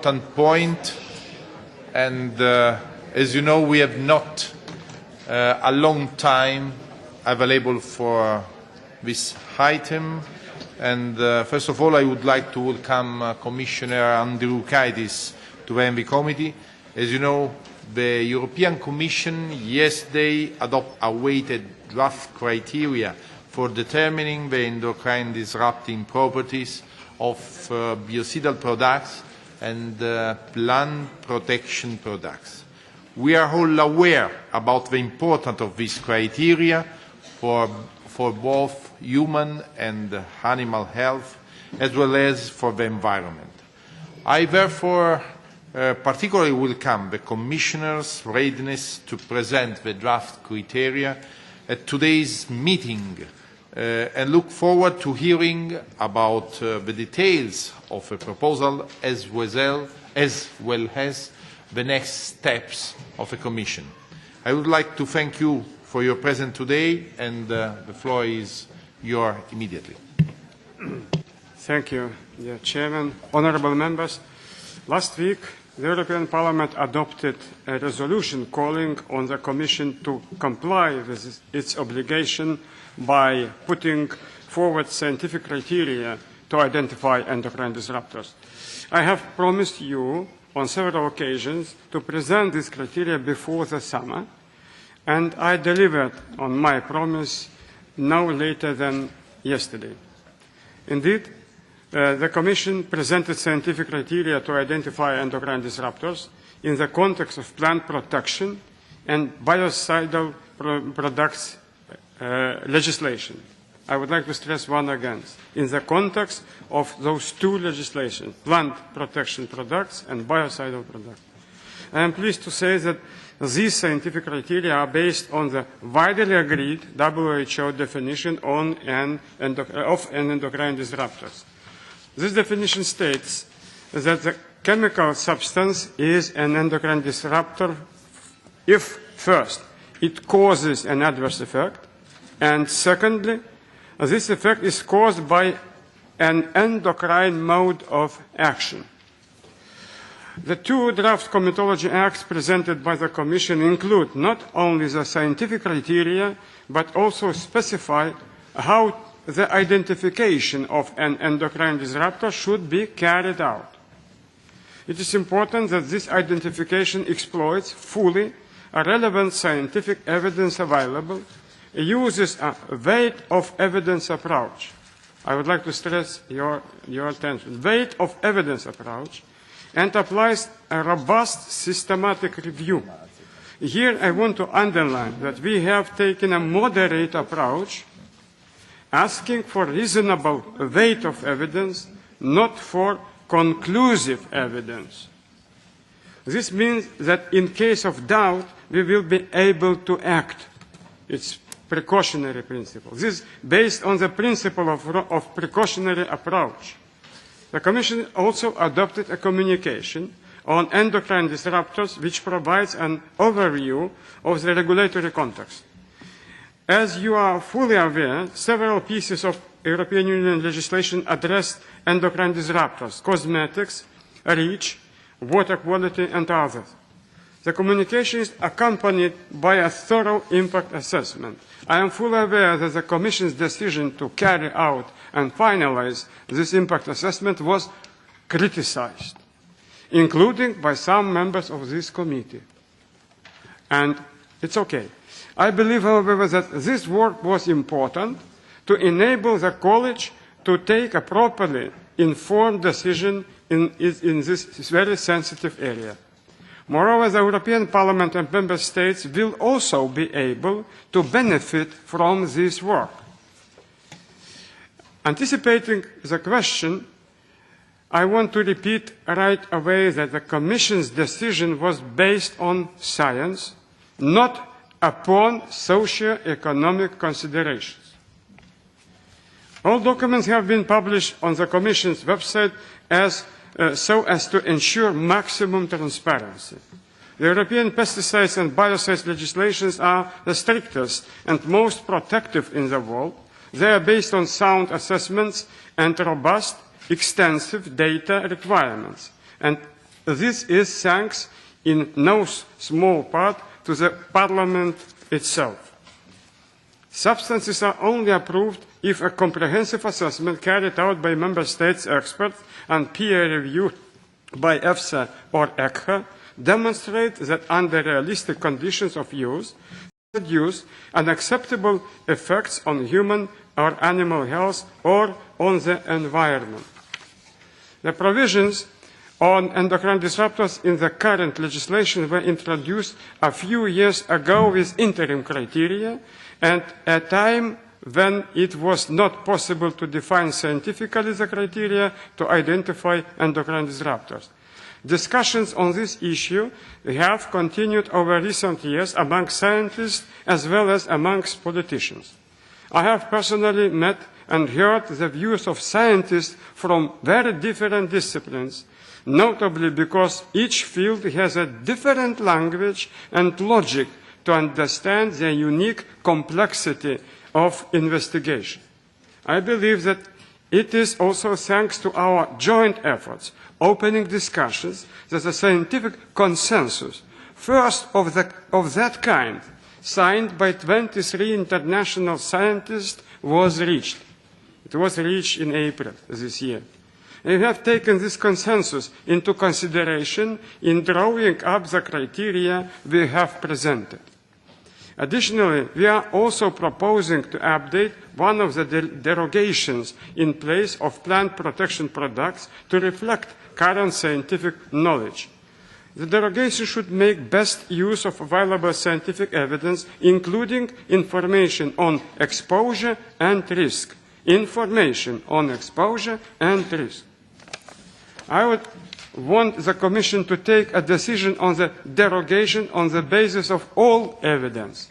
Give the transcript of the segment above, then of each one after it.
important point, and as you know, we have not a long time available for this item. And first of all, I would like to welcome Commissioner Andriukaitis to the ENVI Committee. As you know, the European Commission yesterday adopted a weighted draft criteria for determining the endocrine disrupting properties of biocidal products and plant protection products. We are all aware about the importance of these criteria for both human and animal health, as well as for the environment. I therefore particularly welcome the Commissioner's readiness to present the draft criteria at today's meeting and look forward to hearing about the details of the proposal as well as the next steps of the Commission. I would like to thank you for your presence today, and the floor is yours immediately. Thank you, dear Chairman. Honourable members, last week the European Parliament adopted a resolution calling on the Commission to comply with its obligation by putting forward scientific criteria to identify endocrine disruptors. I have promised you on several occasions to present these criteria before the summer, and I delivered on my promise no later than yesterday. Indeed, the Commission presented scientific criteria to identify endocrine disruptors in the context of plant protection and biocidal products legislation. I would like to stress one again. In the context of those two legislations, plant protection products and biocidal products. I am pleased to say that these scientific criteria are based on the widely agreed WHO definition of endocrine disruptors. This definition states that the chemical substance is an endocrine disruptor if, first, it causes an adverse effect, and secondly, this effect is caused by an endocrine mode of action. The two draft comitology acts presented by the Commission include not only the scientific criteria, but also specify how the identification of an endocrine disruptor should be carried out. It is important that this identification exploits fully a relevant scientific evidence available, uses a weight of evidence approach. I would like to stress your attention. Weight of evidence approach, and applies a robust systematic review. Here I want to underline that we have taken a moderate approach, asking for reasonable weight of evidence, not for conclusive evidence. This means that in case of doubt, we will be able to act. It's precautionary principle. This is based on the principle of precautionary approach. The Commission also adopted a communication on endocrine disruptors which provides an overview of the regulatory context. As you are fully aware, several pieces of European Union legislation address endocrine disruptors, cosmetics, REACH, water quality, and others. The communication is accompanied by a thorough impact assessment. I am fully aware that the Commission's decision to carry out and finalize this impact assessment was criticized, including by some members of this committee. And it's okay. I believe, however, that this work was important to enable the College to take a properly informed decision in this very sensitive area. Moreover, the European Parliament and Member States will also be able to benefit from this work. Anticipating the question, I want to repeat right away that the Commission's decision was based on science, not upon socio-economic considerations. All documents have been published on the Commission's website so as to ensure maximum transparency. The European pesticides and biocides legislations are the strictest and most protective in the world. They are based on sound assessments and robust, extensive data requirements. And This is thanks in no small part to the Parliament itself. Substances are only approved if a comprehensive assessment carried out by Member States experts and peer review by EFSA or ECHA demonstrate that under realistic conditions of use, produce unacceptable effects on human or animal health or on the environment. The provisions on endocrine disruptors in the current legislation were introduced a few years ago with interim criteria and at a time when it was not possible to define scientifically the criteria to identify endocrine disruptors. Discussions on this issue have continued over recent years among scientists as well as amongst politicians. I have personally met and heard the views of scientists from very different disciplines, notably because each field has a different language and logic to understand the unique complexity of investigation. I believe that it is also thanks to our joint efforts, opening discussions, that a scientific consensus, first of that kind, signed by 23 international scientists, was reached. It was reached in April this year. We have taken this consensus into consideration in drawing up the criteria we have presented. Additionally, we are also proposing to update one of the derogations in place of plant protection products to reflect current scientific knowledge. The derogation should make best use of available scientific evidence, including information on exposure and risk. Information on exposure and risk. I would want the Commission to take a decision on the derogation on the basis of all evidence.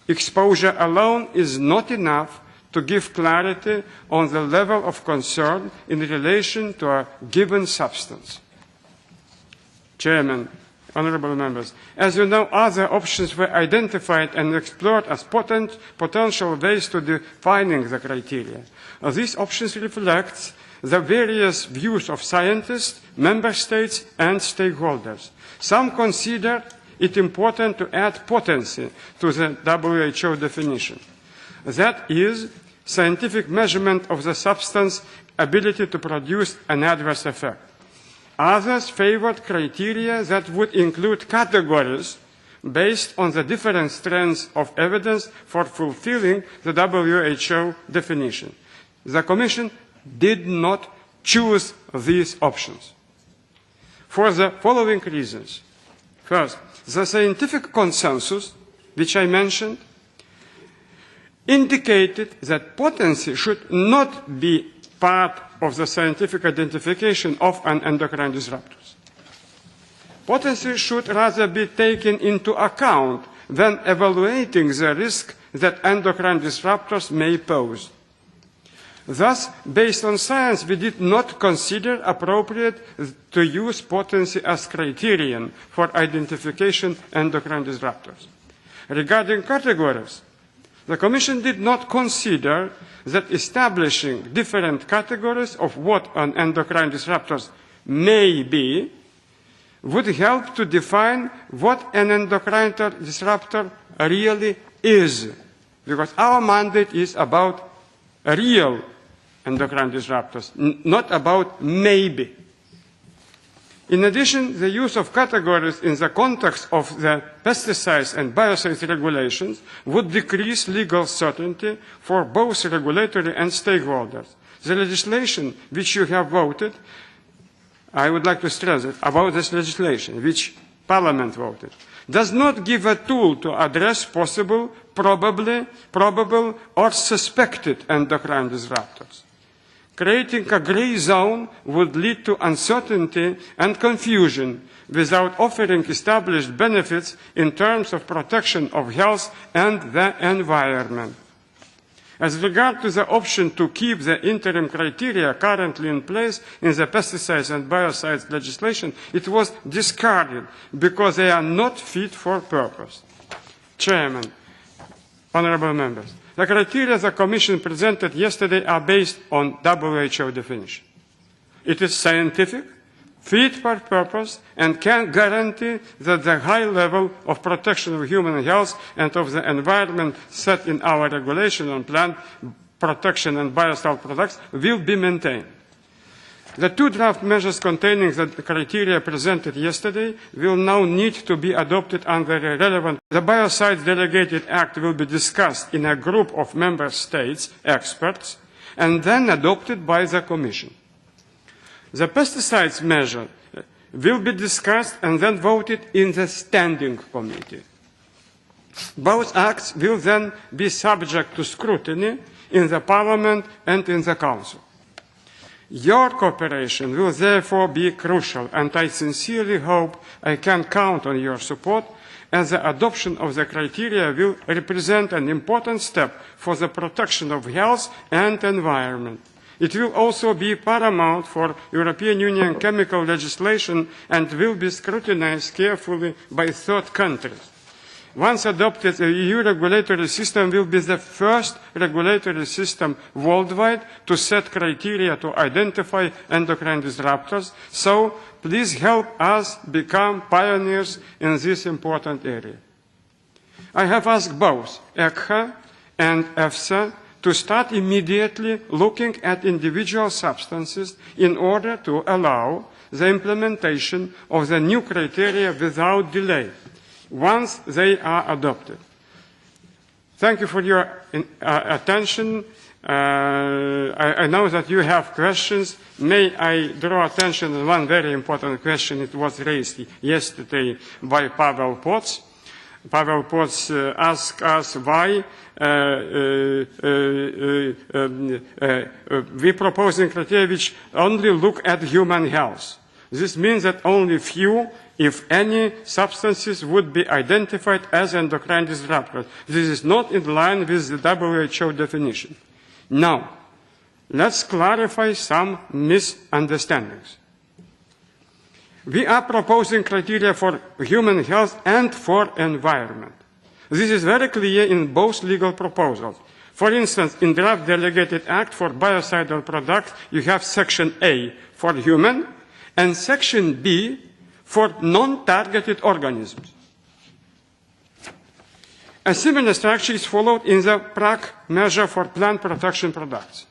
Exposure alone is not enough to give clarity on the level of concern in relation to a given substance. Chairman, honourable members, as you know, other options were identified and explored as potential ways to defining the criteria. These options reflect the various views of scientists, member states, and stakeholders. Some consider it important to add potency to the WHO definition. That is, scientific measurement of the substance's ability to produce an adverse effect. Others favored criteria that would include categories based on the different strengths of evidence for fulfilling the WHO definition. The Commission did not choose these options for the following reasons. First, the scientific consensus, which I mentioned, indicated that potency should not be part of the scientific identification of an endocrine disruptor. Potency should rather be taken into account when evaluating the risk that endocrine disruptors may pose. Thus, based on science, we did not consider appropriate to use potency as criterion for identification endocrine disruptors. Regarding categories, the Commission did not consider that establishing different categories of what an endocrine disruptor may be would help to define what an endocrine disruptor really is, because our mandate is about real endocrine disruptors, not about maybe. In addition, the use of categories in the context of the pesticides and biocides regulations would decrease legal certainty for both regulatory and stakeholders. The legislation which you have voted, I would like to stress it, about this legislation which Parliament voted, does not give a tool to address possible, probable or suspected endocrine disruptors. Creating a grey zone would lead to uncertainty and confusion without offering established benefits in terms of protection of health and the environment. As regards to the option to keep the interim criteria currently in place in the pesticides and biocides legislation, it was discarded because they are not fit for purpose. Chairman, honourable members, the criteria the Commission presented yesterday are based on WHO definition. It is scientific, fit for purpose, and can guarantee that the high level of protection of human health and of the environment set in our regulation on plant protection and biocide products will be maintained. The two draft measures containing the criteria presented yesterday will now need to be adopted under the relevant. The Biocides Delegated Act will be discussed in a group of member states, experts, and then adopted by the Commission. The pesticides measure will be discussed and then voted in the Standing Committee. Both acts will then be subject to scrutiny in the Parliament and in the Council. Your cooperation will therefore be crucial, and I sincerely hope I can count on your support, as the adoption of the criteria will represent an important step for the protection of health and environment. It will also be paramount for European Union chemical legislation and will be scrutinized carefully by third countries. Once adopted, the EU regulatory system will be the first regulatory system worldwide to set criteria to identify endocrine disruptors, so please help us become pioneers in this important area. I have asked both ECHA and EFSA to start immediately looking at individual substances in order to allow the implementation of the new criteria without delay once they are adopted. Thank you for your attention. I know that you have questions. May I draw attention to one very important question. It was raised yesterday by Pavel Pots. Pavel Pots asked us why we proposing criteria which only look at human health. This means that only few, if any, substances would be identified as endocrine disruptors. This is not in line with the WHO definition. Now, let's clarify some misunderstandings. We are proposing criteria for human health and for environment. This is very clear in both legal proposals. For instance, in draft delegated act for biocidal products, you have section A for human and section B for non-targeted organisms. A similar structure is followed in the PRAC measure for plant protection products.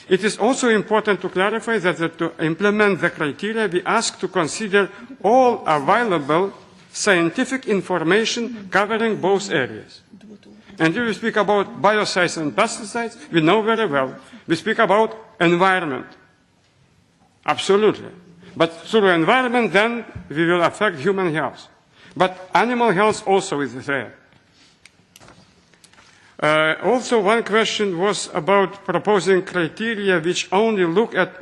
It is also important to clarify that to implement the criteria, we ask to consider all available scientific information covering both areas. And if we speak about biocides and pesticides, we know very well. We speak about environment. Absolutely. But through environment, then we will affect human health. But animal health also is there. Also, one question was about proposing criteria which only look at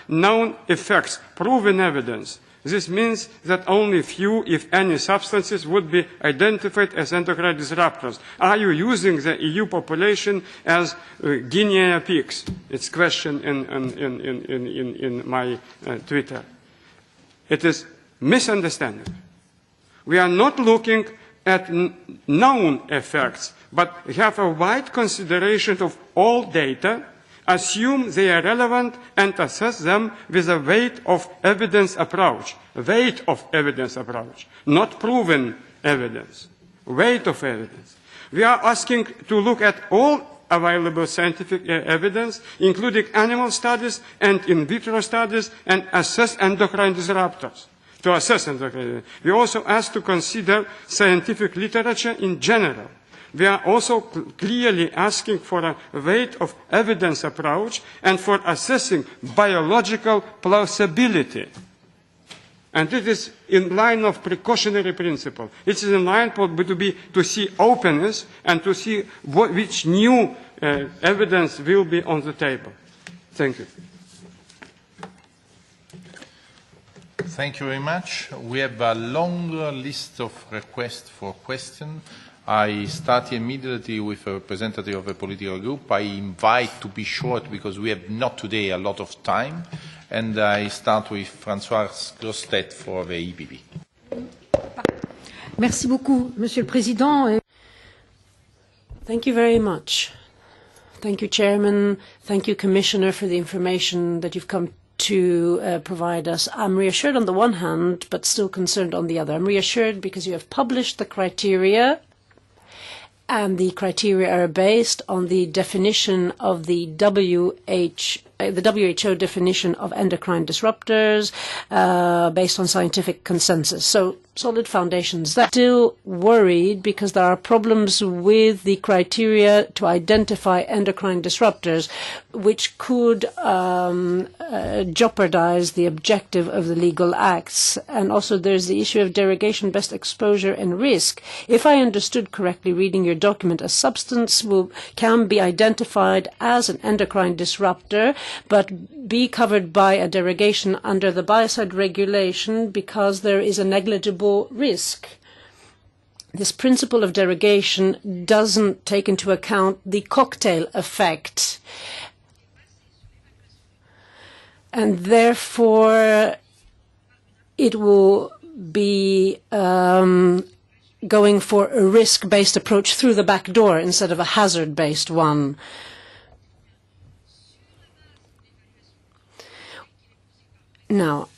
known effects, proven evidence. This means that only few, if any, substances would be identified as endocrine disruptors. Are you using the EU population as guinea pigs? It's a question in my Twitter. It is misunderstanding. We are not looking at known effects, but have a wide consideration of all data, assume they are relevant, and assess them with a weight of evidence approach. Weight of evidence approach, not proven evidence. Weight of evidence. We are asking to look at all available scientific evidence, including animal studies and in vitro studies, and assess endocrine disruptors. To assess endocrine. We also ask to consider scientific literature in general. We are also clearly asking for a weight of evidence approach and for assessing biological plausibility. And it is in line of precautionary principle. It is in line to see openness and to see which new evidence will be on the table. Thank you. Thank you very much. We have a long list of requests for questions. I start immediately with a representative of a political group. I invite to be short because we have not today a lot of time. And I start with Françoise Grostet for the EPP. Merci beaucoup, Monsieur le Président. Thank you very much. Thank you, Chairman. Thank you, Commissioner, for the information that you've come to provide us. I'm reassured on the one hand, but still concerned on the other. I'm reassured because you have published the criteria, and the criteria are based on the definition of the WHO definition of endocrine disruptors, based on scientific consensus. So solid foundations. That's still worried because there are problems with the criteria to identify endocrine disruptors, which could jeopardize the objective of the legal acts. And also there's the issue of derogation, best exposure and risk. If I understood correctly reading your document, a substance can be identified as an endocrine disruptor, but be covered by a derogation under the biocide regulation because there is a negligible risk. This principle of derogation doesn't take into account the cocktail effect, and therefore it will be going for a risk-based approach through the back door instead of a hazard-based one. Now,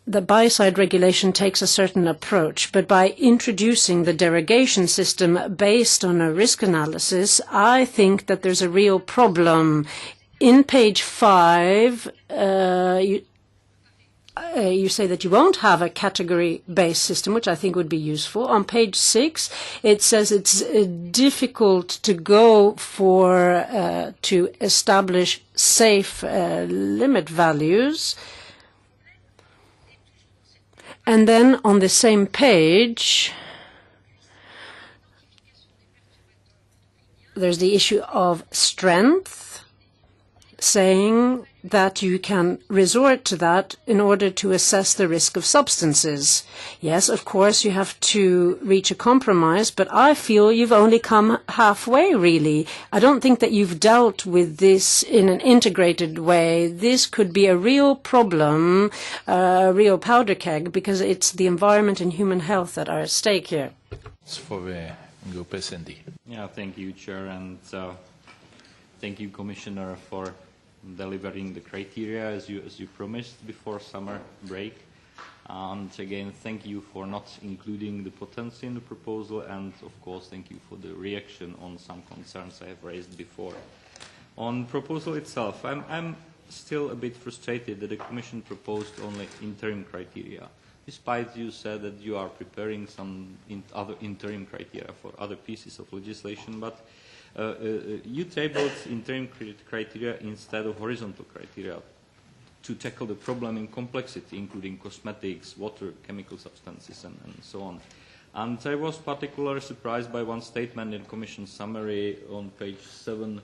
the biocide regulation takes a certain approach, but by introducing the derogation system based on a risk analysis, I think that there's a real problem. In page 5, you say that you won't have a category-based system, which I think would be useful. On page 6, it says it's difficult to go for to establish safe limit values. And then on the same page, there's the issue of strength, saying that you can resort to that in order to assess the risk of substances. Yes, of course, you have to reach a compromise, but I feel you've only come halfway, really. I don't think that you've dealt with this in an integrated way. This could be a real problem, a real powder keg, because it's the environment and human health that are at stake here. For the group S&D. Yeah, thank you, Chair, and thank you, Commissioner, for delivering the criteria as you promised before summer break. And again, thank you for not including the potency in the proposal, and of course, thank you for the reaction on some concerns I have raised before. On the proposal itself, I'm still a bit frustrated that the Commission proposed only interim criteria, despite you said that you are preparing some other interim criteria for other pieces of legislation, but you tabled interim criteria instead of horizontal criteria to tackle the problem in complexity, including cosmetics, water, chemical substances, and so on. And I was particularly surprised by one statement in Commission summary on page 7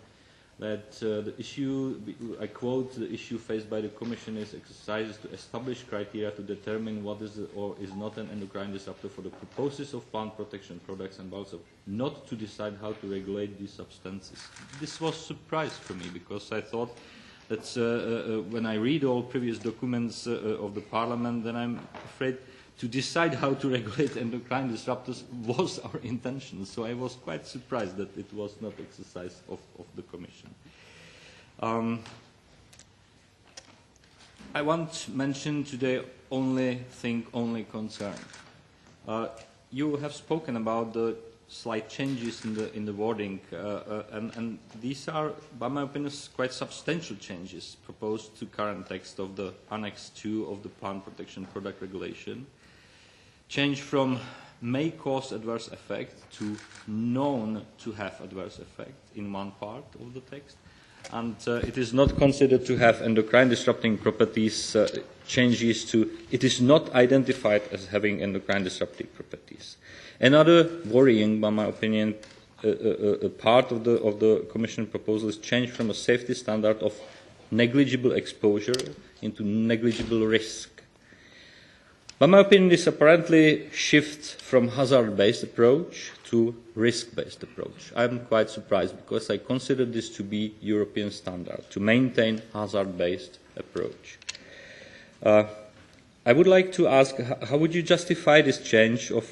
that the issue, I quote, the issue faced by the Commission is exercises to establish criteria to determine what is or is not an endocrine disruptor for the purposes of plant protection products, and also not to decide how to regulate these substances. This was a surprise for me, because I thought that when I read all previous documents of the Parliament, then I'm afraid to decide how to regulate endocrine disruptors was our intention. So I was quite surprised that it was not exercise of the Commission. I want to mention today only concern. You have spoken about the slight changes in the wording, and these are, by my opinion, quite substantial changes proposed to current text of the Annex 2 of the Plant Protection Product Regulation. Change from may cause adverse effect to known to have adverse effect in one part of the text. And it is not considered to have endocrine disrupting properties, changes to it is not identified as having endocrine disruptive properties. Another worrying, by my opinion, part of the Commission proposal is change from a safety standard of negligible exposure into negligible risk. By my opinion, this apparently shifts from hazard-based approach to risk-based approach. I am quite surprised, because I consider this to be European standard, to maintain hazard-based approach. I would like to ask, how would you justify this change of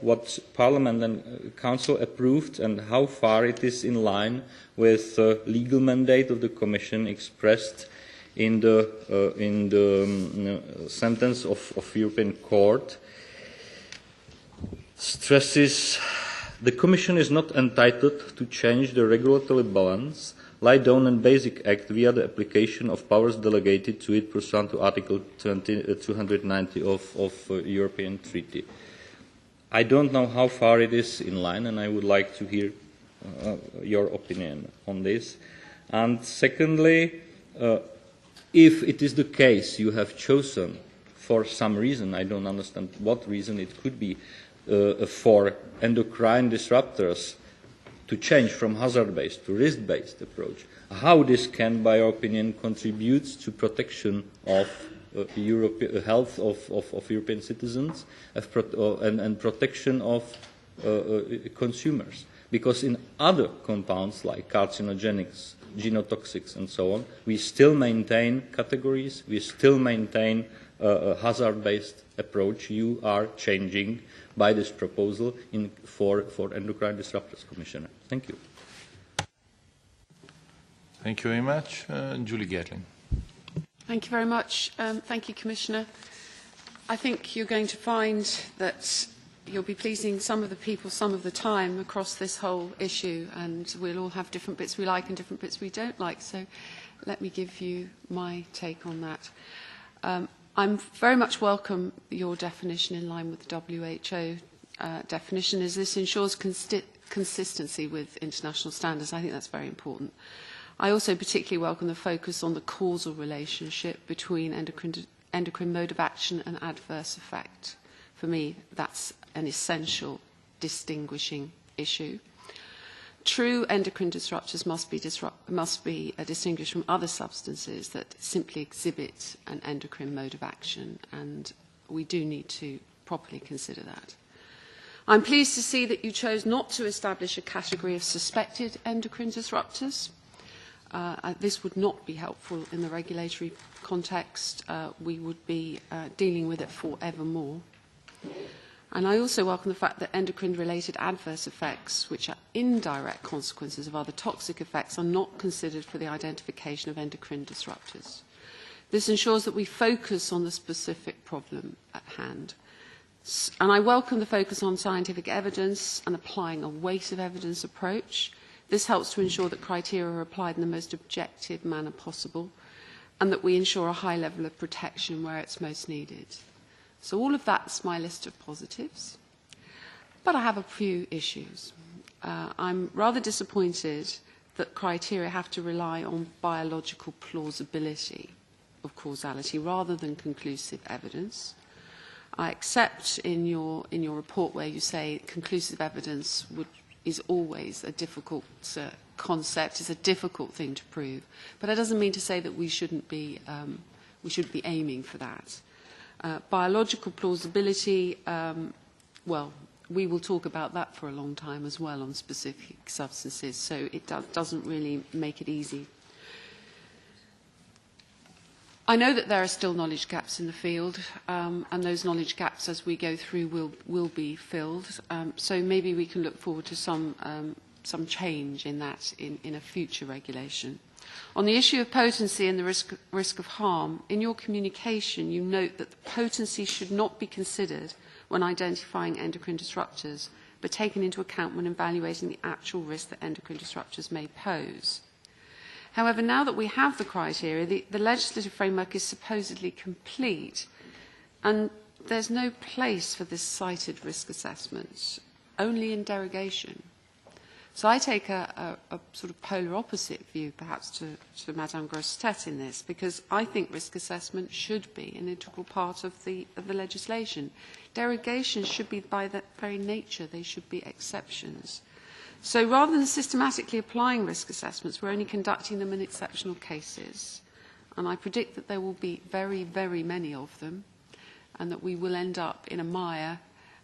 what Parliament and Council approved, and how far it is in line with the legal mandate of the Commission expressed in the sentence of European Court stresses the Commission is not entitled to change the regulatory balance laid down in Basic Act via the application of powers delegated to it pursuant to Article 290 of European Treaty. I don't know how far it is in line, and I would like to hear your opinion on this. And secondly, if it is the case you have chosen for some reason, I don't understand what reason it could be, for endocrine disruptors to change from hazard-based to risk-based approach, how this can, by your opinion, contribute to protection of health of European citizens and protection of consumers. Because in other compounds like carcinogenics, genotoxics and so on, we still maintain categories, we still maintain a hazard-based approach. You are changing by this proposal for endocrine disruptors, Commissioner. Thank you. Thank you very much. Julie Gerling. Thank you very much. Thank you, Commissioner. I think you're going to find that you'll be pleasing some of the people some of the time across this whole issue, and we'll all have different bits we like and different bits we don't like. So let me give you my take on that. I very much welcome your definition in line with the WHO definition, as this ensures consistency with international standards. I think that's very important. I also particularly welcome the focus on the causal relationship between endocrine mode of action and adverse effect. For me, that's an essential distinguishing issue. True endocrine disruptors must be distinguished from other substances that simply exhibit an endocrine mode of action, and we do need to properly consider that. I'm pleased to see that you chose not to establish a category of suspected endocrine disruptors. This would not be helpful in the regulatory context. We would be dealing with it forevermore. And I also welcome the fact that endocrine-related adverse effects, which are indirect consequences of other toxic effects, are not considered for the identification of endocrine disruptors. This ensures that we focus on the specific problem at hand. And I welcome the focus on scientific evidence and applying a weight of evidence approach. This helps to ensure that criteria are applied in the most objective manner possible, and that we ensure a high level of protection where it's most needed. So all of that's my list of positives. But I have a few issues. I'm rather disappointed that criteria have to rely on biological plausibility of causality rather than conclusive evidence. I accept in your report where you say conclusive evidence is always a difficult concept, is a difficult thing to prove. But that doesn't mean to say that we shouldn't be aiming for that. Biological plausibility, well, we will talk about that for a long time as well on specific substances, so it doesn't really make it easy. I know that there are still knowledge gaps in the field, and those knowledge gaps as we go through will be filled, so maybe we can look forward to some change in that in a future regulation. On the issue of potency and the risk of harm, in your communication you note that the potency should not be considered when identifying endocrine disruptors, but taken into account when evaluating the actual risk that endocrine disruptors may pose. However, now that we have the criteria, the legislative framework is supposedly complete, and there's no place for this cited risk assessment, only in derogation. So I take a sort of polar opposite view, perhaps, to Madame Grossetête in this, because I think risk assessment should be an integral part of the legislation. Derogations should be, by their very nature, they should be exceptions. So rather than systematically applying risk assessments, we're only conducting them in exceptional cases. And I predict that there will be very, very many of them, and that we will end up in a mire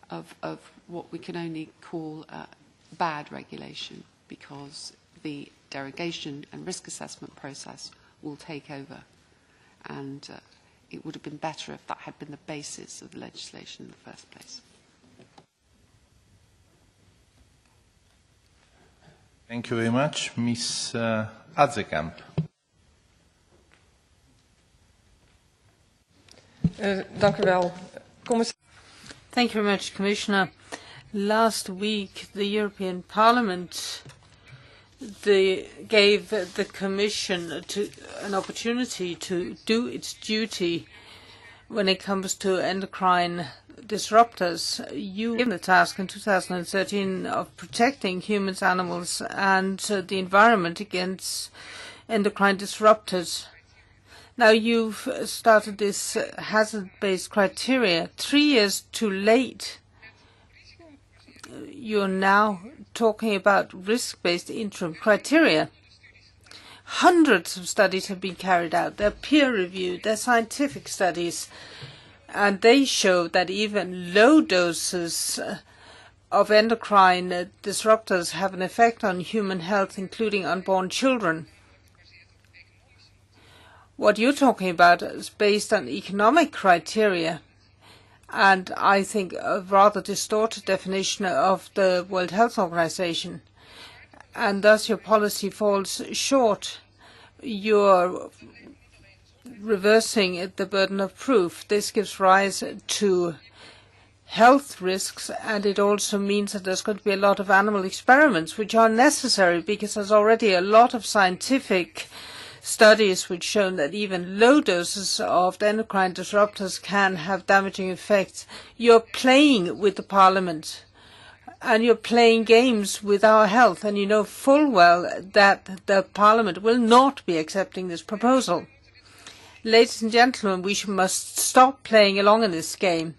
of what we can only call bad regulation, because the derogation and risk assessment process will take over. And it would have been better if that had been the basis of the legislation in the first place. Thank you very much. Ms. Adzekamp. Dank u wel. Thank you very much, Commissioner. Last week, the European Parliament gave the Commission an opportunity to do its duty when it comes to endocrine disruptors. You were given the task in 2013 of protecting humans, animals, and the environment against endocrine disruptors. Now you've started this hazard-based criteria 3 years too late. You're now talking about risk-based interim criteria. Hundreds of studies have been carried out. They're peer-reviewed. They're scientific studies. And they show that even low doses of endocrine disruptors have an effect on human health, including unborn children. What you're talking about is based on economic criteria, and I think a rather distorted definition of the World Health Organization. And thus your policy falls short. You're reversing the burden of proof. This gives rise to health risks, and it also means that there's going to be a lot of animal experiments, which are necessary because there's already a lot of scientific studies which show that even low doses of endocrine disruptors can have damaging effects. You're playing with the Parliament and you're playing games with our health, and you know full well that the Parliament will not be accepting this proposal. Ladies and gentlemen, we must stop playing along in this game.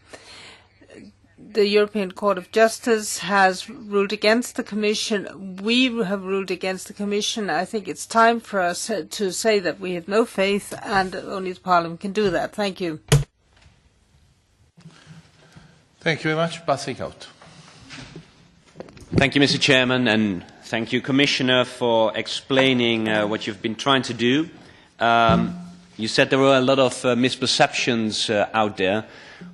The European Court of Justice has ruled against the Commission. We have ruled against the Commission. I think it's time for us to say that we have no faith, and only the Parliament can do that. Thank you. Thank you very much. Bas Eickhout. Thank you, Mr. Chairman, and thank you, Commissioner, for explaining what you've been trying to do. You said there were a lot of misperceptions out there.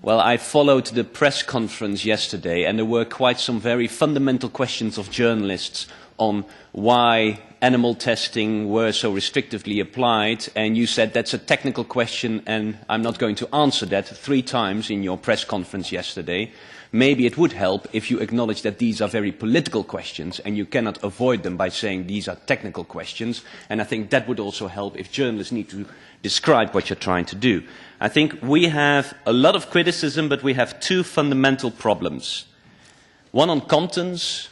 Well, I followed the press conference yesterday, and there were quite some very fundamental questions of journalists on why animal testing were so restrictively applied, and you said that's a technical question, and I'm not going to answer that 3 times in your press conference yesterday. Maybe it would help if you acknowledge that these are very political questions, and you cannot avoid them by saying these are technical questions, and I think that would also help if journalists need to describe what you're trying to do. I think we have a lot of criticism, but we have 2 fundamental problems. One on contents,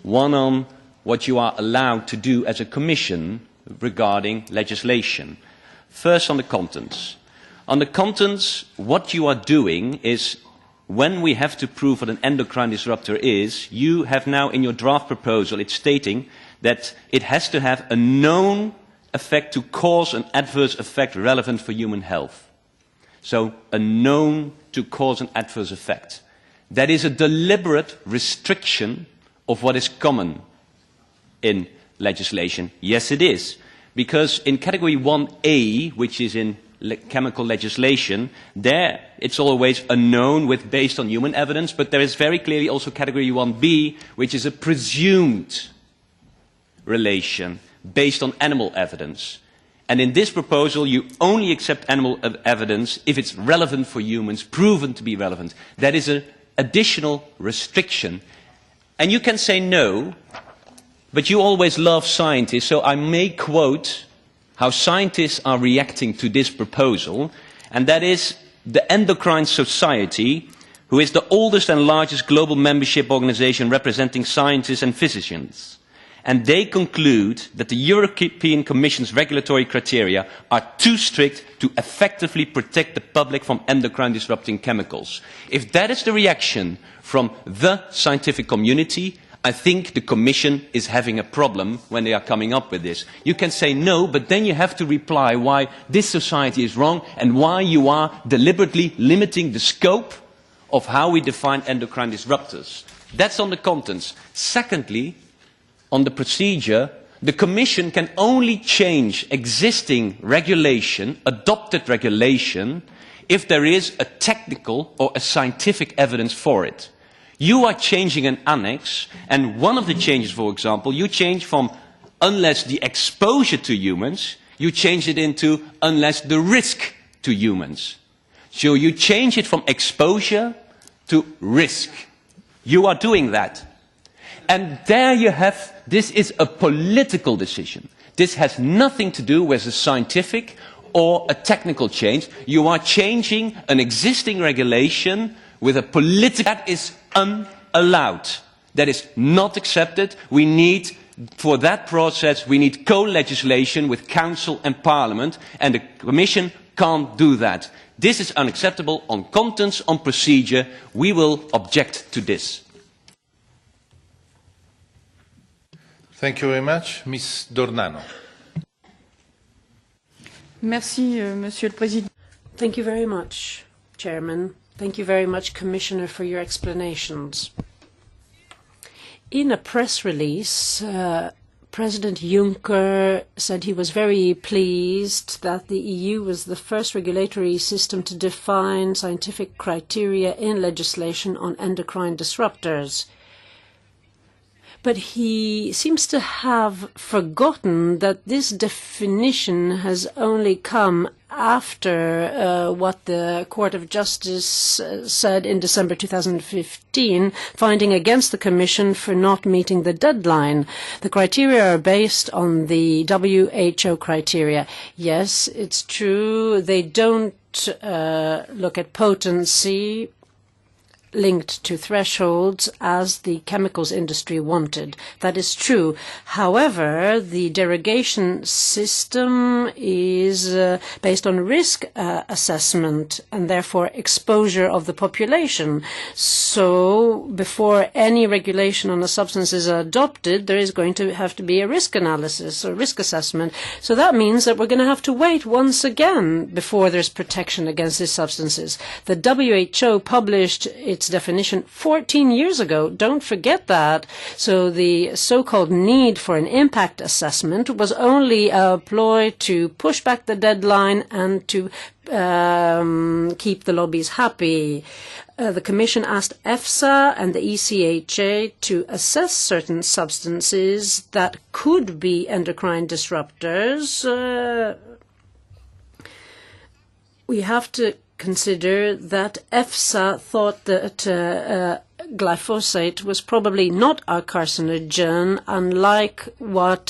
one on what you are allowed to do as a commission regarding legislation. First on the contents. On the contents, what you are doing is, when we have to prove what an endocrine disruptor is, you have now in your draft proposal, it's stating that it has to have a known effect to cause an adverse effect relevant for human health. So, a known to cause an adverse effect. That is a deliberate restriction of what is common in legislation. Yes, it is. Because in category 1A, which is in chemical legislation, there it's always a known with based on human evidence, but there is very clearly also category 1B, which is a presumed relation based on animal evidence. And in this proposal, you only accept animal evidence if it's relevant for humans, proven to be relevant. That is an additional restriction. And you can say no, but you always love scientists, so I may quote how scientists are reacting to this proposal, and that is the Endocrine Society, who is the oldest and largest global membership organization representing scientists and physicians. And they conclude that the European Commission's regulatory criteria are too strict to effectively protect the public from endocrine disrupting chemicals. If that is the reaction from the scientific community, I think the Commission is having a problem when they are coming up with this. You can say no, but then you have to reply why this society is wrong and why you are deliberately limiting the scope of how we define endocrine disruptors. That's on the contents. Secondly, on the procedure, the Commission can only change existing regulation, adopted regulation, if there is a technical or a scientific evidence for it. You are changing an annex, and one of the changes, for example, you change from unless the exposure to humans, you change it into unless the risk to humans. So you change it from exposure to risk. You are doing that. And there you have, this is a political decision. This has nothing to do with a scientific or a technical change. You are changing an existing regulation with a political, that is unallowed. That is not accepted. We need, for that process, we need co-legislation with Council and Parliament, and the Commission can't do that. This is unacceptable on contents, on procedure. We will object to this. Thank you very much. Ms. Dornano. Merci, Monsieur le Président. Thank you very much, Chairman. Thank you very much, Commissioner, for your explanations. In a press release, President Juncker said he was very pleased that the EU was the first regulatory system to define scientific criteria in legislation on endocrine disruptors. But he seems to have forgotten that this definition has only come after what the Court of Justice said in December 2015, finding against the Commission for not meeting the deadline. The criteria are based on the WHO criteria. Yes, it's true, they don't look at potency linked to thresholds as the chemicals industry wanted. That is true. However, the derogation system is based on risk assessment and therefore exposure of the population. So before any regulation on a substance is adopted, there is going to have to be a risk analysis or risk assessment. So that means that we're going to have to wait once again before there's protection against these substances. The WHO published its definition 14 years ago. Don't forget that. So the so-called need for an impact assessment was only a ploy to push back the deadline and to keep the lobbies happy. The Commission asked EFSA and the ECHA to assess certain substances that could be endocrine disruptors. We have to consider that EFSA thought that glyphosate was probably not a carcinogen, unlike what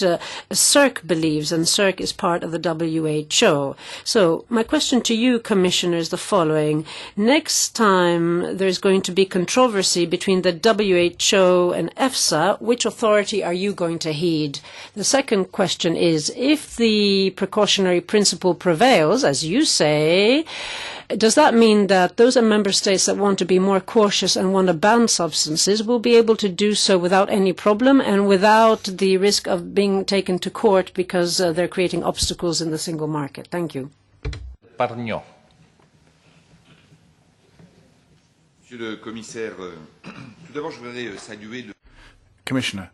CERC believes, and CERC is part of the WHO. So my question to you, Commissioner, is the following. Next time there's going to be controversy between the WHO and EFSA, which authority are you going to heed? The second question is, if the precautionary principle prevails, as you say, does that mean that those member states that want to be more cautious and want to ban substances will be able to do so without any problem and without the risk of being taken to court because they're creating obstacles in the single market? Thank you. Pargnon. Monsieur le Commissaire, tout d'abord je voudrais saluer le... Commissioner,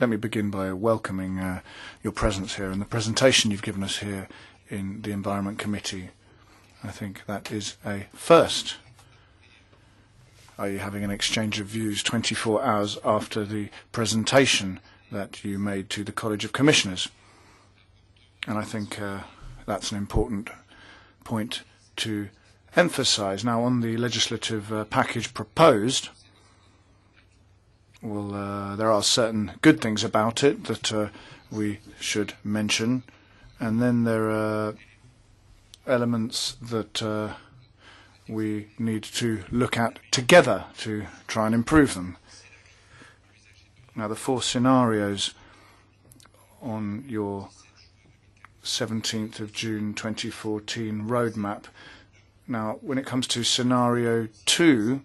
let me begin by welcoming your presence here and the presentation you've given us here in the Environment Committee. I think that is a first. Are you having an exchange of views 24 hours after the presentation that you made to the College of Commissioners? And I think that's an important point to emphasize. Now, on the legislative package proposed, well, there are certain good things about it that we should mention, and then there are elements that we need to look at together to try and improve them. Now, the 4 scenarios on your 17th of June 2014 roadmap. Now, when it comes to scenario 2,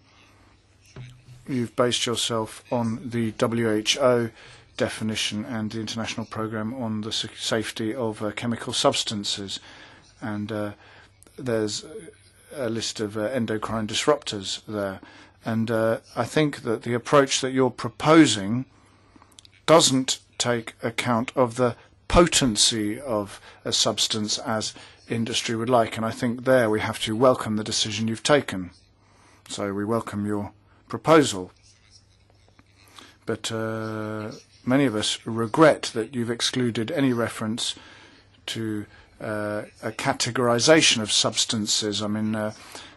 you've based yourself on the WHO definition and the international program on the safety of chemical substances. And there's a list of endocrine disruptors there. And I think that the approach that you're proposing doesn't take account of the potency of a substance as industry would like. And I think there we have to welcome the decision you've taken. So we welcome your proposal. But many of us regret that you've excluded any reference to a categorization of substances. I mean,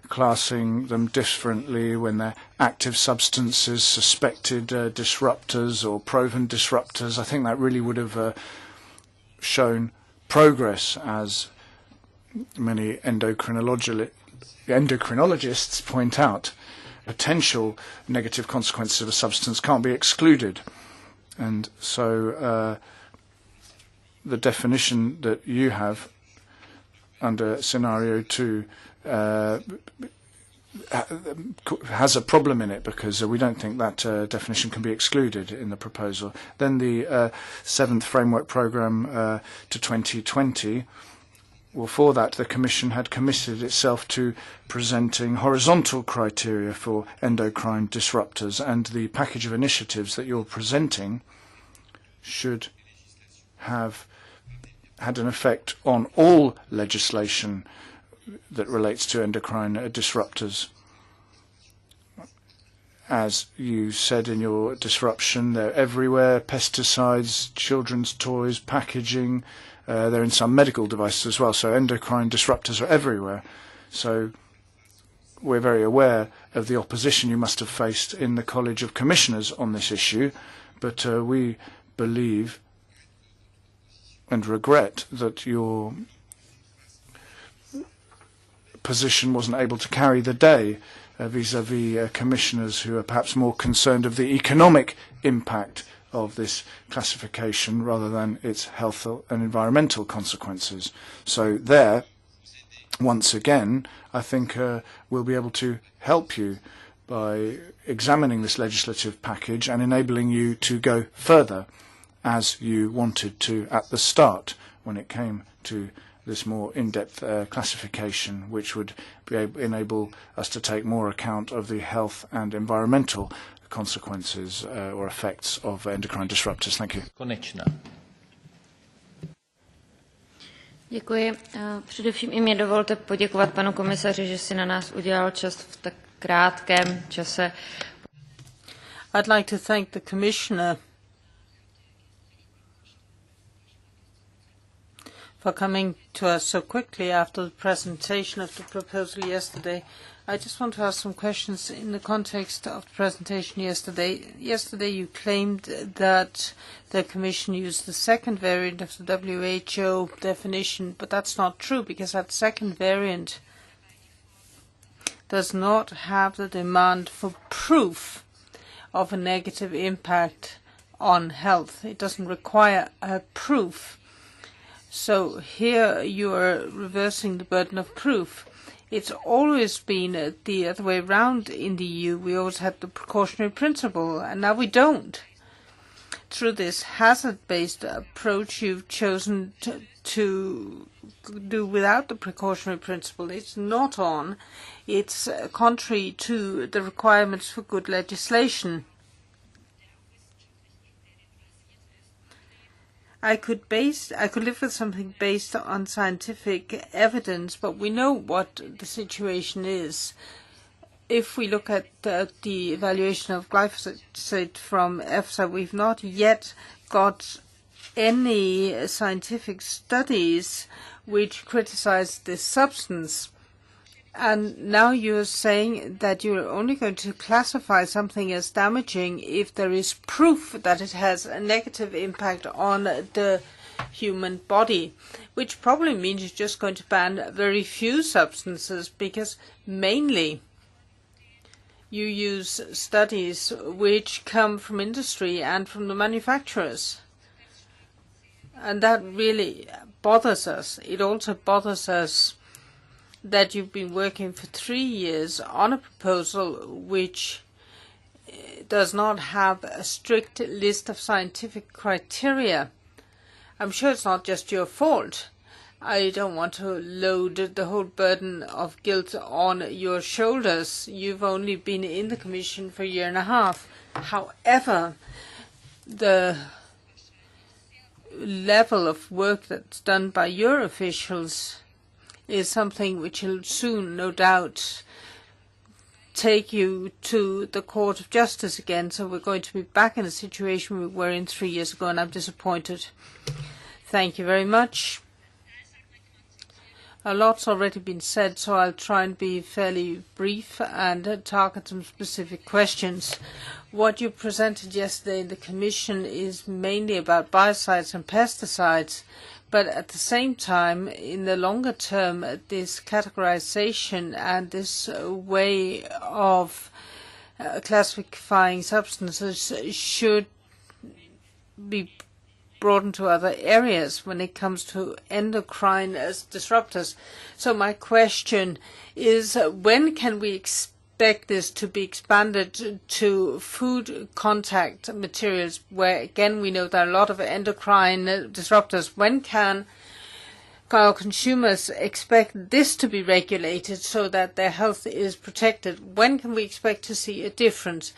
classing them differently when they're active substances, suspected disruptors or proven disruptors. I think that really would have shown progress, as many endocrinologists point out. Potential negative consequences of a substance can't be excluded. And so the definition that you have under scenario 2 has a problem in it, because we don't think that definition can be excluded in the proposal. Then the 7th Framework Programme to 2020, well, for that the Commission had committed itself to presenting horizontal criteria for endocrine disruptors, and the package of initiatives that you're presenting should have had an effect on all legislation that relates to endocrine disruptors. As you said in your disruption, they're everywhere: pesticides, children's toys, packaging. They're in some medical devices as well. So endocrine disruptors are everywhere. So we're very aware of the opposition you must have faced in the College of Commissioners on this issue, but we believe and regret that your position wasn't able to carry the day vis-à-vis commissioners who are perhaps more concerned of the economic impact of this classification rather than its health and environmental consequences. So there, once again, I think we'll be able to help you by examining this legislative package and enabling you to go further, as you wanted to at the start when it came to this more in-depth classification, which would enable us to take more account of the health and environmental consequences or effects of endocrine disruptors. Thank you. Konečná. Děkuji. Především i mě dovolte poděkovat panu komisaři, že si na nás udělal čas v tak krátkém čase. I'd like to thank the Commissioner for coming to us so quickly after the presentation of the proposal yesterday. I just want to ask some questions in the context of the presentation yesterday. Yesterday you claimed that the Commission used the second variant of the WHO definition, but that's not true, because that second variant does not have the demand for proof of a negative impact on health. It doesn't require a proof. So here you are reversing the burden of proof. It's always been the other way around in the EU. We always had the precautionary principle, and now we don't. Through this hazard-based approach, you've chosen to do without the precautionary principle. It's not on. It's contrary to the requirements for good legislation. I could live with something based on scientific evidence, but we know what the situation is. If we look at the evaluation of glyphosate from EFSA, we've not yet got any scientific studies which criticize this substance. And now you're saying that you're only going to classify something as damaging if there is proof that it has a negative impact on the human body, which probably means you're just going to ban very few substances, because mainly you use studies which come from industry and from the manufacturers. And that really bothers us. It also bothers us that you've been working for 3 years on a proposal which does not have a strict list of scientific criteria. I'm sure it's not just your fault. I don't want to load the whole burden of guilt on your shoulders. You've only been in the Commission for a year and a half. However, the level of work that's done by your officials is something which will soon, no doubt, take you to the Court of Justice again. So we're going to be back in a situation we were in 3 years ago, and I'm disappointed. Thank you very much. A lot's already been said, so I'll try and be fairly brief and target some specific questions. What you presented yesterday in the Commission is mainly about biocides and pesticides, but at the same time, in the longer term, this categorization and this way of classifying substances should be brought into other areas when it comes to endocrine disruptors. So my question is, when can we expect this to be expanded to food contact materials, where again we know there are a lot of endocrine disruptors? When can our consumers expect this to be regulated so that their health is protected? When can we expect to see a difference?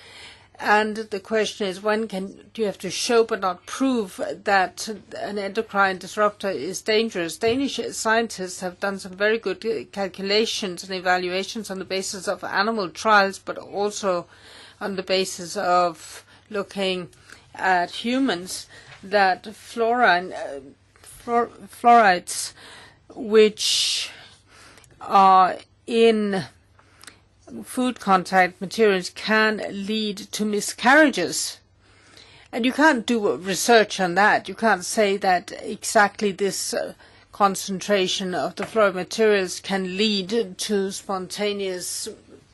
And the question is, when do you have to show but not prove that an endocrine disruptor is dangerous? Danish scientists have done some very good calculations and evaluations on the basis of animal trials, but also on the basis of looking at humans, that fluorides which are in food contact materials can lead to miscarriages. And you can't do research on that. You can't say that exactly this concentration of the fluoride materials can lead to spontaneous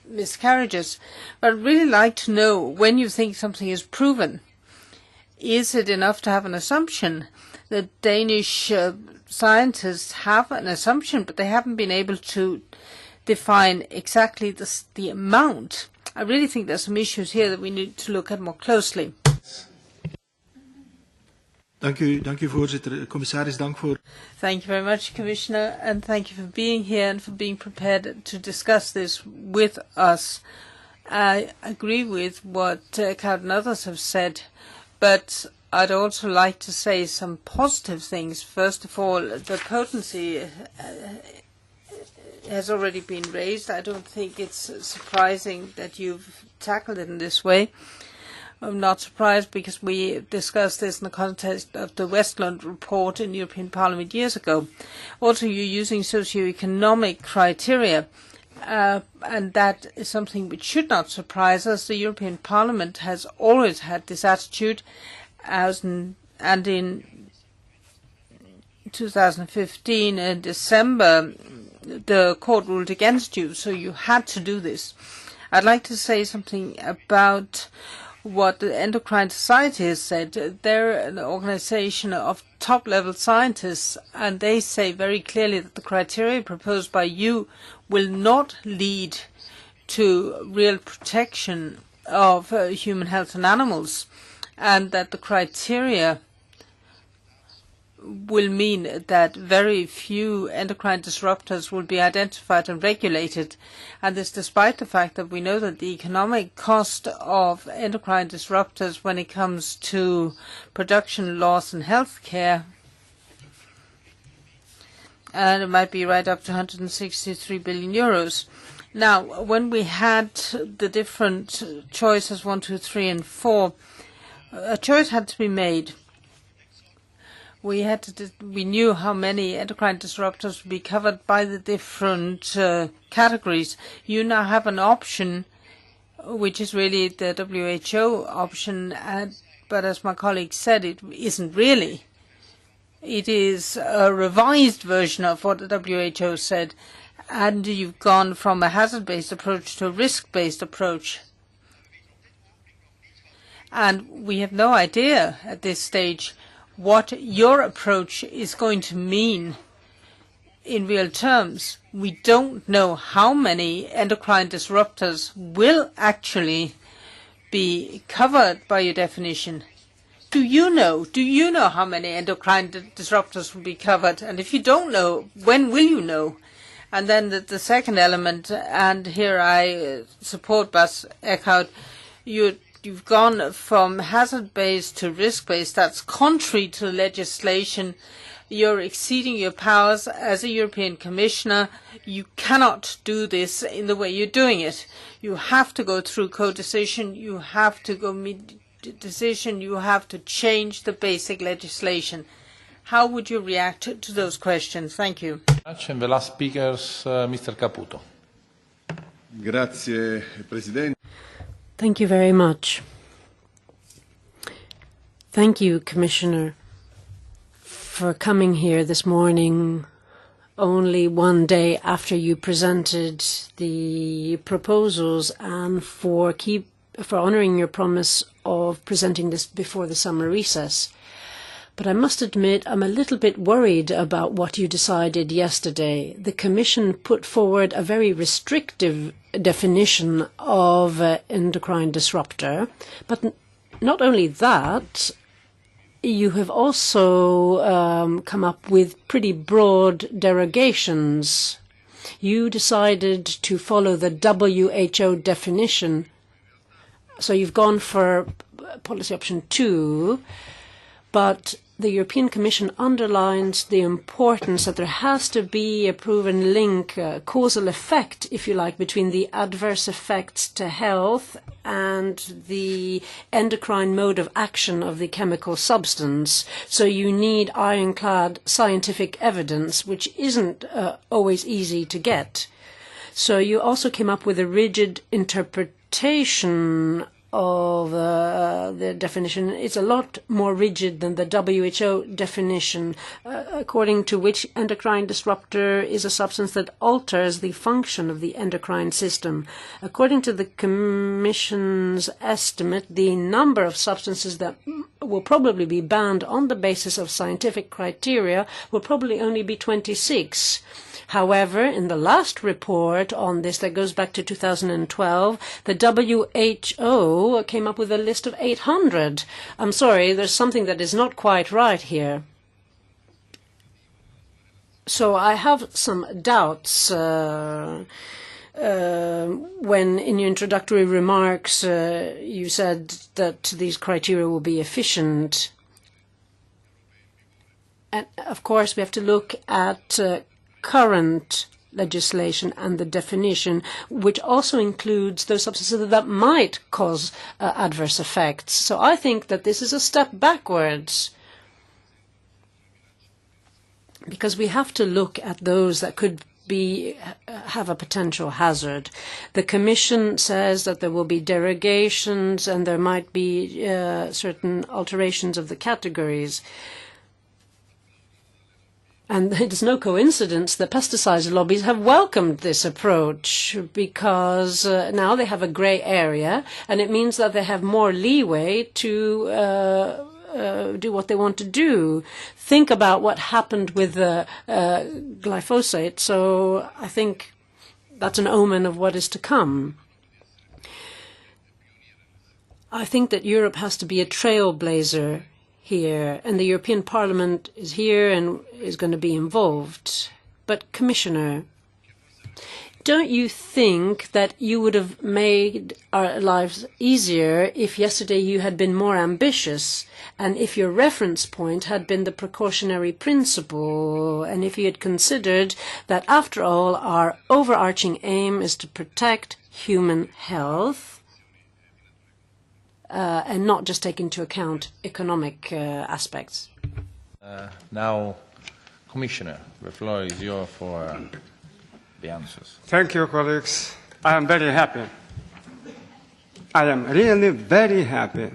miscarriages. But I'd really like to know, when you think something is proven, is it enough to have an assumption? The Danish scientists have an assumption, but they haven't been able to define exactly the amount. I really think there's some issues here that we need to look at more closely. Dank u, voorzitter. Commissaris, dank voor... Thank you very much, Commissioner, and thank you for being here and for being prepared to discuss this with us. I agree with what Count and others have said, but I'd also like to say some positive things. First of all, the potency has already been raised. I don't think it's surprising that you've tackled it in this way. I'm not surprised, because we discussed this in the context of the Westland report in the European Parliament years ago. Also, you're using socio-economic criteria, and that is something which should not surprise us. The European Parliament has always had this attitude, and in 2015, in December, the court ruled against you, so you had to do this. I'd like to say something about what the Endocrine Society has said. They're an organization of top-level scientists, and they say very clearly that the criteria proposed by you will not lead to real protection of human health and animals, and that the criteria will mean that very few endocrine disruptors will be identified and regulated, and this despite the fact that we know that the economic cost of endocrine disruptors when it comes to production loss and health care, and it might be right up to 163 billion euros. Now, when we had the different choices, 1, 2, 3, and 4, a choice had to be made. We knew how many endocrine disruptors would be covered by the different categories. You now have an option, which is really the WHO option, but as my colleague said, it isn't really. It is a revised version of what the WHO said, and you've gone from a hazard-based approach to a risk-based approach. And we have no idea at this stage what your approach is going to mean in real terms. We don't know how many endocrine disruptors will actually be covered by your definition. Do you know? Do you know how many endocrine disruptors will be covered? And if you don't know, when will you know? And then the second element, and here I support Bas Eickhout, you've gone from hazard-based to risk-based. That's contrary to legislation. You're exceeding your powers as a European Commissioner. You cannot do this in the way you're doing it. You have to go through co-decision. You have to go mid-decision. You have to change the basic legislation. How would you react to those questions? Thank you. And the last speaker is Mr. Caputo. Grazie, Presidente. Thank you very much. Thank you, Commissioner, for coming here this morning only one day after you presented the proposals and for honouring your promise of presenting this before the summer recess. But I must admit I'm a little bit worried about what you decided yesterday. The Commission put forward a very restrictive definition of endocrine disruptor, but not only that, you have also come up with pretty broad derogations. You decided to follow the WHO definition, so you've gone for policy option 2, but the European Commission underlines the importance that there has to be a proven link, causal effect, if you like, between the adverse effects to health and the endocrine mode of action of the chemical substance. So you need ironclad scientific evidence, which isn't always easy to get. So you also came up with a rigid interpretation of the definition. It's a lot more rigid than the WHO definition, according to which endocrine disruptor is a substance that alters the function of the endocrine system. According to the Commission's estimate, the number of substances that will probably be banned on the basis of scientific criteria will probably only be 26. However, in the last report on this that goes back to 2012, the WHO came up with a list of 800. I'm sorry, there's something that is not quite right here. So I have some doubts when in your introductory remarks you said that these criteria will be efficient. And of course we have to look at current legislation and the definition, which also includes those substances that might cause adverse effects. So I think that this is a step backwards, because we have to look at those that could have a potential hazard. The Commission says that there will be derogations and there might be certain alterations of the categories. And it is no coincidence that pesticide lobbies have welcomed this approach, because now they have a grey area, and it means that they have more leeway to do what they want to do. Think about what happened with glyphosate. So I think that's an omen of what is to come. I think that Europe has to be a trailblazer here, and the European Parliament is here and is going to be involved. But, Commissioner, don't you think that you would have made our lives easier if yesterday you had been more ambitious, and if your reference point had been the precautionary principle, and if you had considered that, after all, our overarching aim is to protect human health, and not just take into account economic aspects? Now, Commissioner, the floor is yours for the answers. Thank you, colleagues. I am very happy. I am really very happy.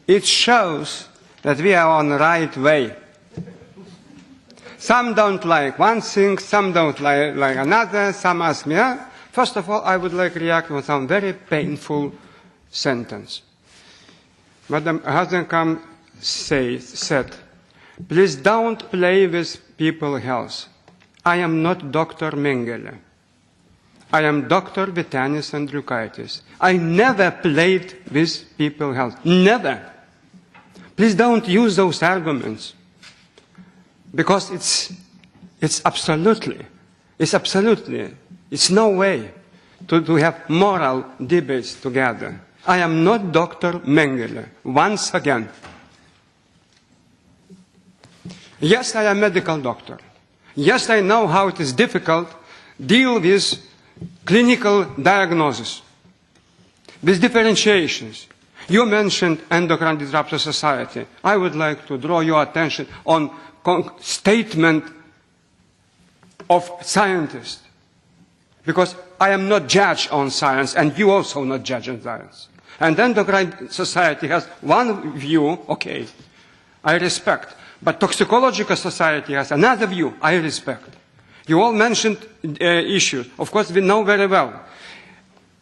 It shows that we are on the right way. Some don't like one thing, some don't like another, some ask me. First of all, I would like to react on some very painful sentence. Madam Hazekamp said, please don't play with people's health. I am not Dr. Mengele. I am Dr. Vytenis Andriukaitis. I never played with people's health. Never. Please don't use those arguments. Because it's no way to have moral debates together. I am not Dr. Mengele, once again. Yes, I am a medical doctor. Yes, I know how it is difficult to deal with clinical diagnosis, with differentiations. You mentioned endocrine disruptor society. I would like to draw your attention on statement of scientists, because I am not judge on science, and you also not judge on science. And endocrine society has one view, okay, I respect. But toxicological society has another view, I respect. You all mentioned issues. Of course, we know very well.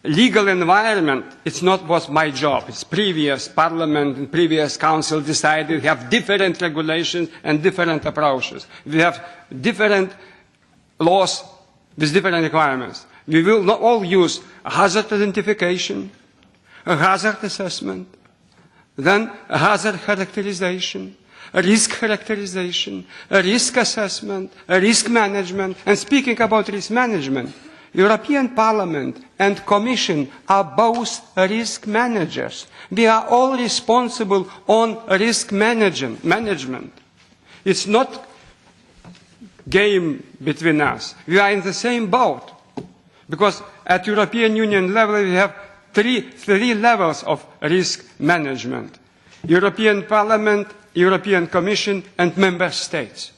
Legal environment, it's not was my job. It's previous parliament and previous council decided we have different regulations and different approaches. We have different laws with different requirements. We will not all use a hazard identification, a hazard assessment, then a hazard characterization, a risk characterization, a risk assessment, a risk management. And speaking about risk management, European Parliament and Commission are both risk managers. We are all responsible on risk management. It's not game between us. We are in the same boat. Because at European Union level we have three levels of risk management. European Parliament, European Commission and Member States.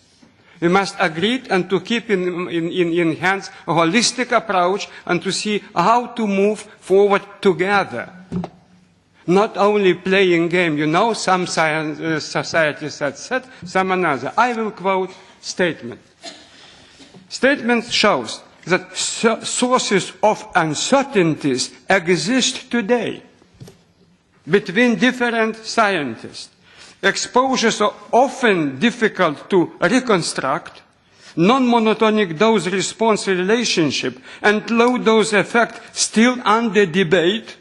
We must agree and to keep in hands a holistic approach and to see how to move forward together. Not only playing game, you know, some societies have said, some another. I will quote statement. Statement shows that sources of uncertainties exist today between different scientists. Exposures are often difficult to reconstruct. Non-monotonic dose-response relationship and low-dose effect still under debate.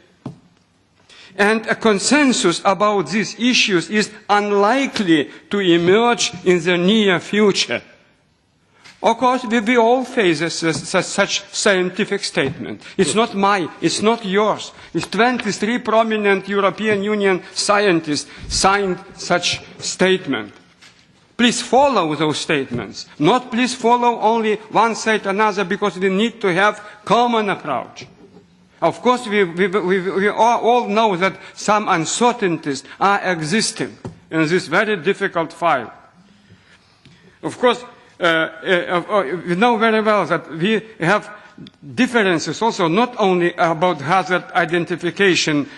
And a consensus about these issues is unlikely to emerge in the near future. Of course, we all face such scientific statement. It's not mine, it's not yours. It's 23 prominent European Union scientists signed such statement. Please follow those statements. Not please follow only one side or another, because we need to have common approach. Of course, we all know that some uncertainties are existing in this very difficult file. Of course, we know very well that we have differences also not only about hazard identification,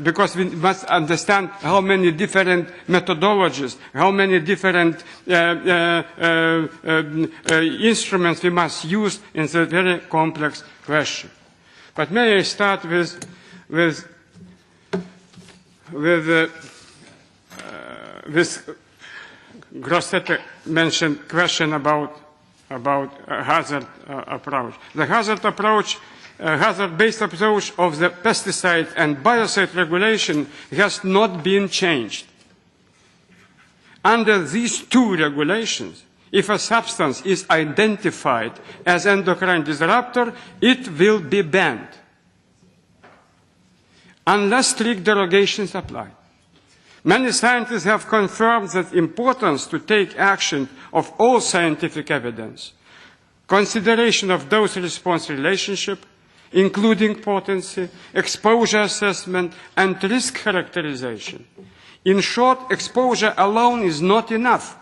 because we must understand how many different methodologies, how many different instruments we must use in the very complex question. But may I start with Grossetti mentioned question about hazard approach. The hazard approach, hazard-based approach of the pesticide and biocide regulation has not been changed. Under these two regulations, if a substance is identified as endocrine disruptor, it will be banned, unless strict derogations apply. Many scientists have confirmed the importance to take action of all scientific evidence, consideration of dose-response relationship, including potency, exposure assessment, and risk characterization. In short, exposure alone is not enough.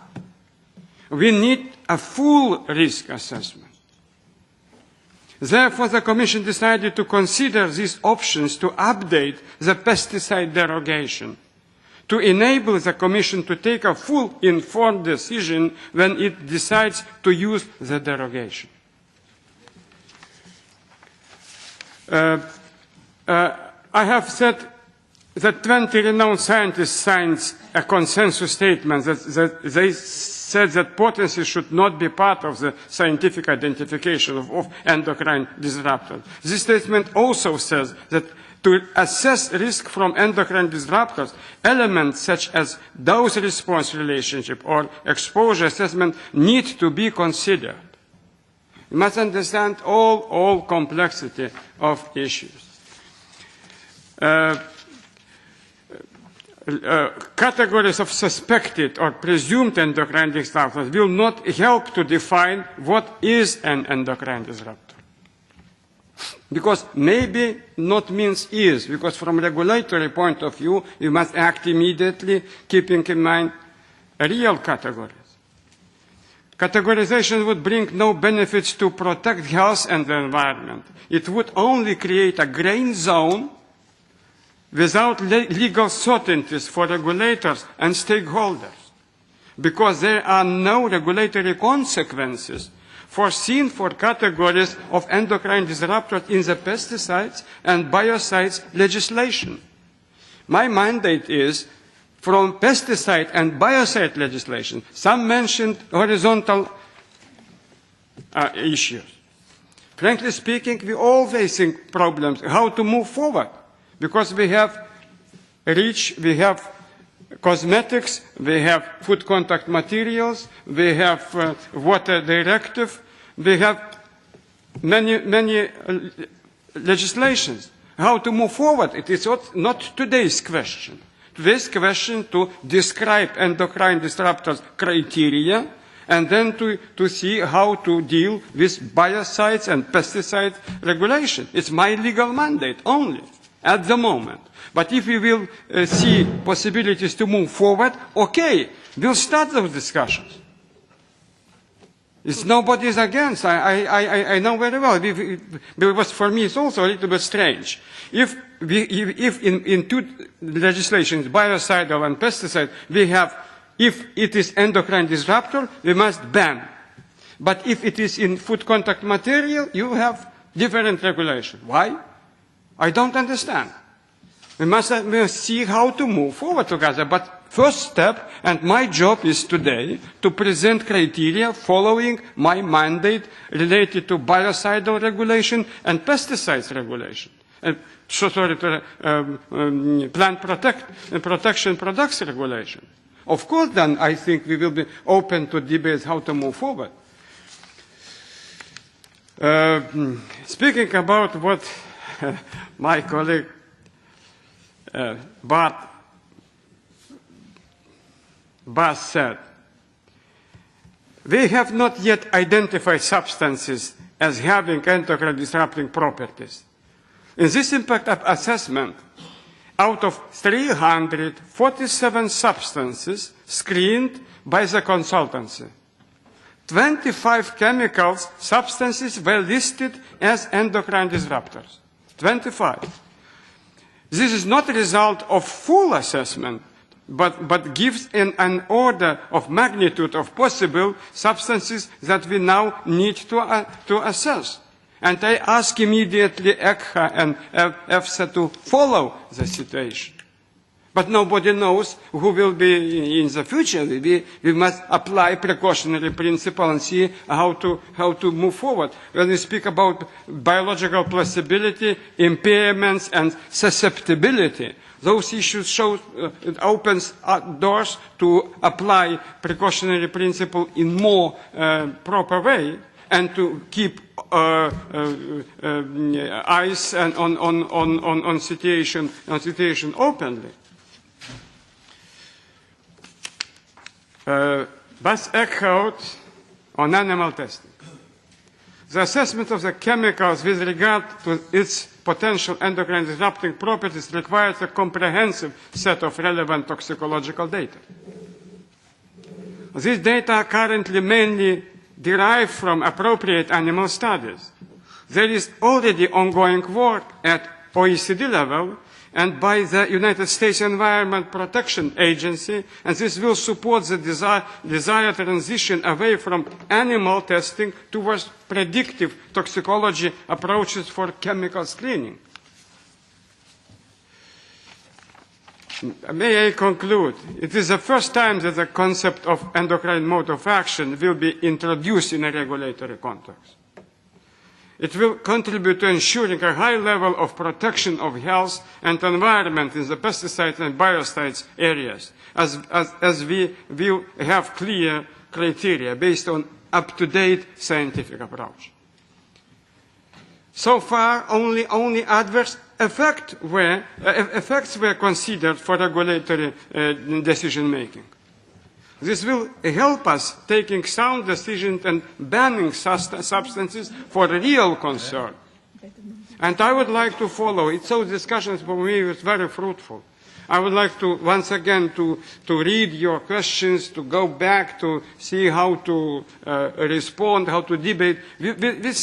We need a full risk assessment. Therefore, the Commission decided to consider these options to update the pesticide derogation, to enable the Commission to take a full informed decision when it decides to use the derogation. I have said that 20 renowned scientists signed a consensus statement that they said that potency should not be part of the scientific identification of endocrine disruptors. This statement also says that to assess risk from endocrine disruptors, elements such as dose-response relationship or exposure assessment need to be considered. You must understand all complexity of issues. Categories of suspected or presumed endocrine disruptors will not help to define what is an endocrine disruptor. Because maybe not means is, because from regulatory point of view, we must act immediately, keeping in mind real categories. Categorization would bring no benefits to protect health and the environment. It would only create a gray zone without legal certainties for regulators and stakeholders, because there are no regulatory consequences foreseen for categories of endocrine disruptors in the pesticides and biocides legislation. My mandate is from pesticide and biocide legislation. Some mentioned horizontal issues. Frankly speaking, we all facing problems how to move forward, because we have REACH, we have cosmetics, we have food contact materials, we have water directive, we have many legislations. How to move forward? It is not today's question. Today's question to describe endocrine disruptors criteria and then to see how to deal with biocides and pesticide regulation. It's my legal mandate only at the moment. But if we will see possibilities to move forward, okay, we'll start those discussions. It's nobody's against. I know very well. Because for me, it's also a little bit strange. If in two legislations, biocidal and pesticide, we have, if it is endocrine disruptor, we must ban. But if it is in food contact material, you have different regulation. Why? I don't understand. We must see how to move forward together. But first step, and my job is today to present criteria following my mandate related to biocidal regulation and pesticides regulation. Plant protection products regulation. Of course, then I think we will be open to debates how to move forward. Speaking about what my colleague Bas said, we have not yet identified substances as having endocrine disrupting properties. In this impact assessment, out of 347 substances screened by the consultancy, 25 chemicals substances were listed as endocrine disruptors. 25. This is not a result of full assessment, but gives an order of magnitude of possible substances that we now need to assess. And I ask immediately ECHA and EFSA to follow the situation. But nobody knows who will be in the future. We must apply precautionary principle and see how to move forward. When we speak about biological plausibility, impairments, and susceptibility, those issues show it opens doors to apply precautionary principle in more proper way and to keep eyes on situation openly. Bas Eickhout on animal testing. The assessment of the chemicals with regard to its potential endocrine disrupting properties requires a comprehensive set of relevant toxicological data. These data are currently mainly derived from appropriate animal studies. There is already ongoing work at OECD level and by the United States Environment Protection Agency, and this will support the desired transition away from animal testing towards predictive toxicology approaches for chemical screening. May I conclude? It is the first time that the concept of endocrine mode of action will be introduced in a regulatory context. It will contribute to ensuring a high level of protection of health and environment in the pesticides and biocides areas, as we will have clear criteria based on up-to-date scientific approach. So far, only adverse effects were considered for regulatory decision-making. This will help us taking sound decisions and banning substances for real concern. And I would like to follow it. So discussions for me was very fruitful. I would like to, once again, to read your questions, to go back to see how to respond, how to debate. We're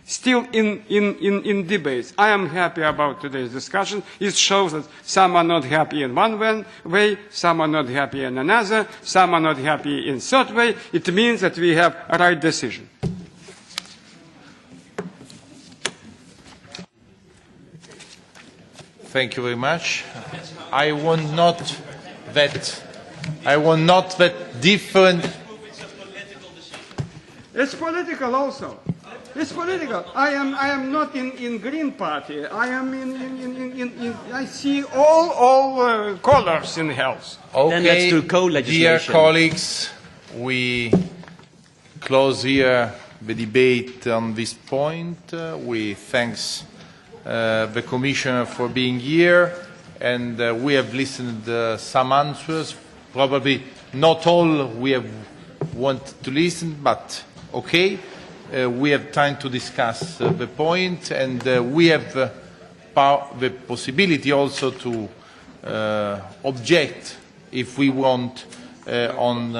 still in debates. I am happy about today's discussion. It shows that some are not happy in one way, some are not happy in another, some are not happy in third way. It means that we have a right decision. Thank you very much. I want not that different. It's political also. It's political. I am not in Green Party. I am in I see all colors in health. Okay, then let's do co-legislation. Dear colleagues, we close here the debate on this point. We thanks the Commissioner for being here, and we have listened some answers. Probably not all we have want to listen, but okay. We have time to discuss the point, and we have the possibility also to object if we want on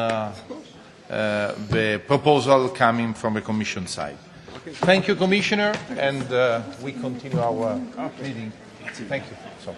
the proposal coming from the Commission side. Thank you, Commissioner, and we continue our meeting. Thank you. So.